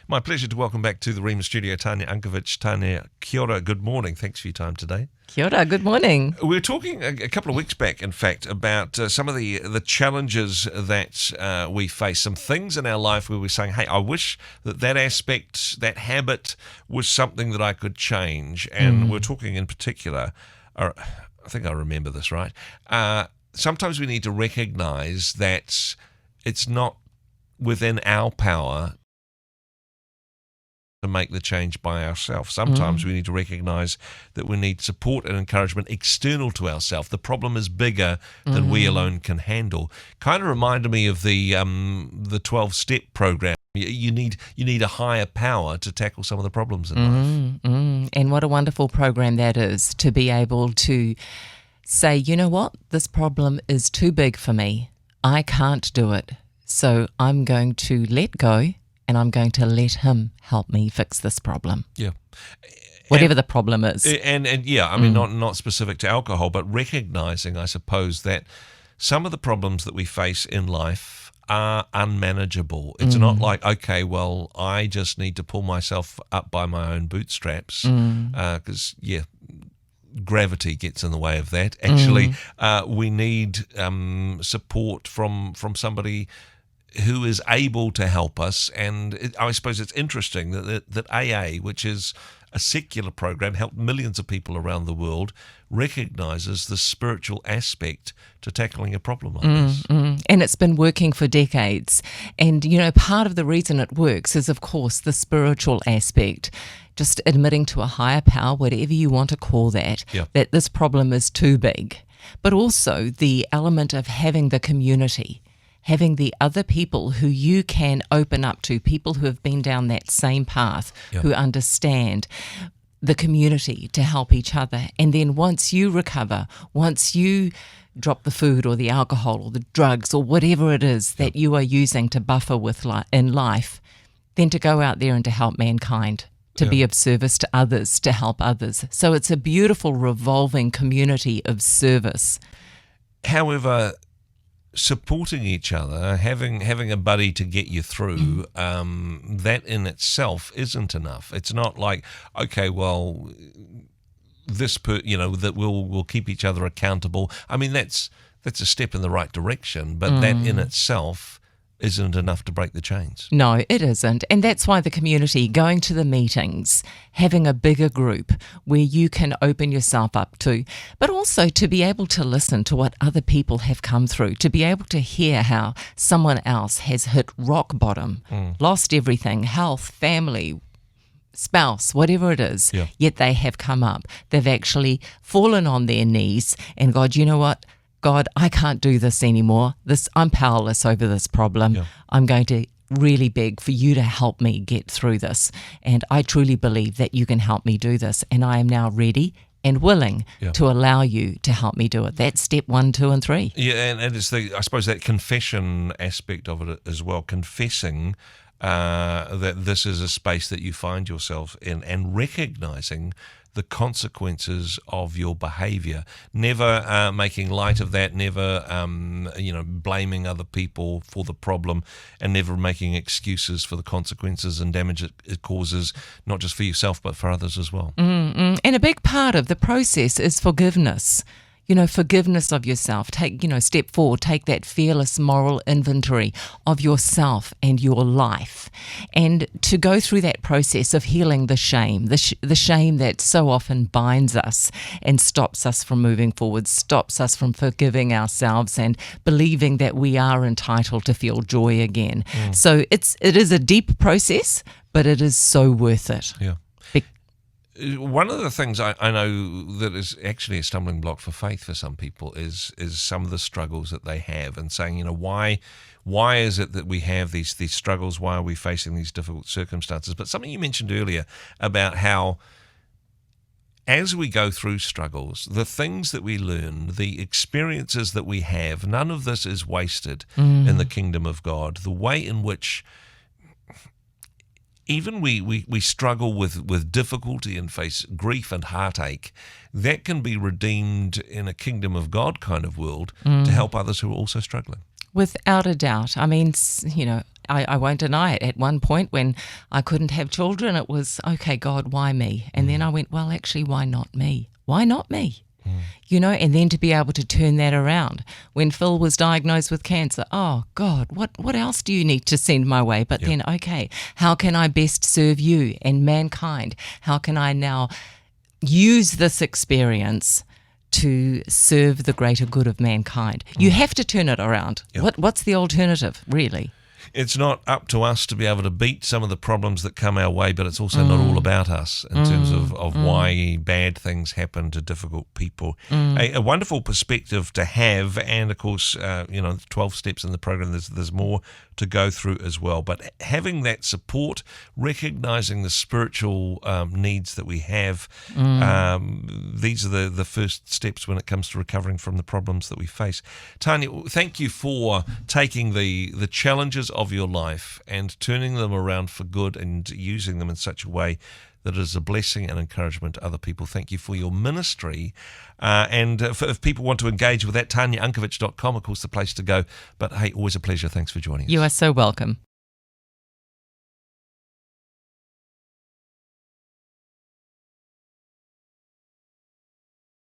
My pleasure to welcome back to the Rhema studio Tanya Unkovich. Tanya, kia ora, good morning. Thanks for your time today. Kia ora, good morning. We were talking a couple of weeks back, in fact, about some of the challenges that we face, some things in our life where we're saying, hey, I wish that aspect, that habit was something that I could change. And we're talking in particular, I think I remember this right, sometimes we need to recognize that it's not within our power to make the change by ourselves. Sometimes we need to recognize that we need support and encouragement external to ourselves. The problem is bigger than we alone can handle. Kind of reminded me of the 12-step program. You need a higher power to tackle some of the problems in life. And what a wonderful program that is, to be able to say, you know what, this problem is too big for me. I can't do it. So I'm going to let go, and I'm going to let him help me fix this problem. Yeah. Whatever the problem is. And yeah, I mean, not specific to alcohol, but recognizing, I suppose, that some of the problems that we face in life are unmanageable. It's not like, okay, well, I just need to pull myself up by my own bootstraps, because, gravity gets in the way of that. Actually, we need support from somebody who is able to help us. And I suppose it's interesting that AA, which is a secular program, helped millions of people around the world, recognizes the spiritual aspect to tackling a problem like this. And it's been working for decades. And, you know, part of the reason it works is, of course, the spiritual aspect. Just admitting to a higher power, whatever you want to call that, that this problem is too big. But also the element of having the community, having the other people who you can open up to, people who have been down that same path, who understand the community to help each other. And then once you recover, once you drop the food or the alcohol or the drugs or whatever it is that you are using to buffer with in life, then to go out there and to help mankind, to be of service to others, to help others. So it's a beautiful revolving community of service. However, supporting each other, having a buddy to get you through, that in itself isn't enough. It's not like, okay, well, that we'll keep each other accountable. I mean, that's a step in the right direction, but that in itself isn't enough to break the chains. No, it isn't. And that's why the community, going to the meetings, having a bigger group where you can open yourself up to, but also to be able to listen to what other people have come through, to be able to hear how someone else has hit rock bottom, lost everything, health, family, spouse, whatever it is, yet they have come up. They've actually fallen on their knees and God, you know what? God, I can't do this anymore. I'm powerless over this problem. I'm going to really beg for you to help me get through this. And I truly believe that you can help me do this. And I am now ready and willing to allow you to help me do it. That's step 1, 2, and 3. Yeah, and it's I suppose that confession aspect of it as well, confessing that this is a space that you find yourself in and recognizing the consequences of your behavior, never making light of that, never blaming other people for the problem, and never making excuses for the consequences and damage it causes, not just for yourself but for others as well. And a big part of the process is forgiveness. Forgiveness of yourself. Take, step 4, take that fearless moral inventory of yourself and your life. And to go through that process of healing the shame, the shame that so often binds us and stops us from moving forward, stops us from forgiving ourselves and believing that we are entitled to feel joy again. So it is a deep process, but it is so worth it. Yeah. One of the things I know that is actually a stumbling block for faith for some people is some of the struggles that they have, and saying, why is it that we have these struggles? Why are we facing these difficult circumstances? But something you mentioned earlier about how as we go through struggles, the things that we learn, the experiences that we have, none of this is wasted in the kingdom of God. The way in which even we struggle with difficulty and face grief and heartache, that can be redeemed in a kingdom of God kind of world to help others who are also struggling. Without a doubt. I mean, I won't deny it. At one point when I couldn't have children, it was, okay, God, why me? And then I went, well, actually, why not me? Why not me? And then to be able to turn that around. When Phil was diagnosed with cancer, oh, God, what else do you need to send my way? But then, okay, how can I best serve you and mankind? How can I now use this experience to serve the greater good of mankind? You have to turn it around. What's the alternative, really? It's not up to us to be able to beat some of the problems that come our way, but it's also not all about us in terms of why bad things happen to difficult people. A wonderful perspective to have, and of course, 12 steps in the program, there's more to go through as well. But having that support, recognizing the spiritual needs that we have, these are the first steps when it comes to recovering from the problems that we face. Tanya, thank you for taking the challenges of your life and turning them around for good and using them in such a way that is a blessing and encouragement to other people. Thank you for your ministry. If people want to engage with that, TanyaUnkovich.com, of course, the place to go. But hey, always a pleasure. Thanks for joining us. You are so welcome.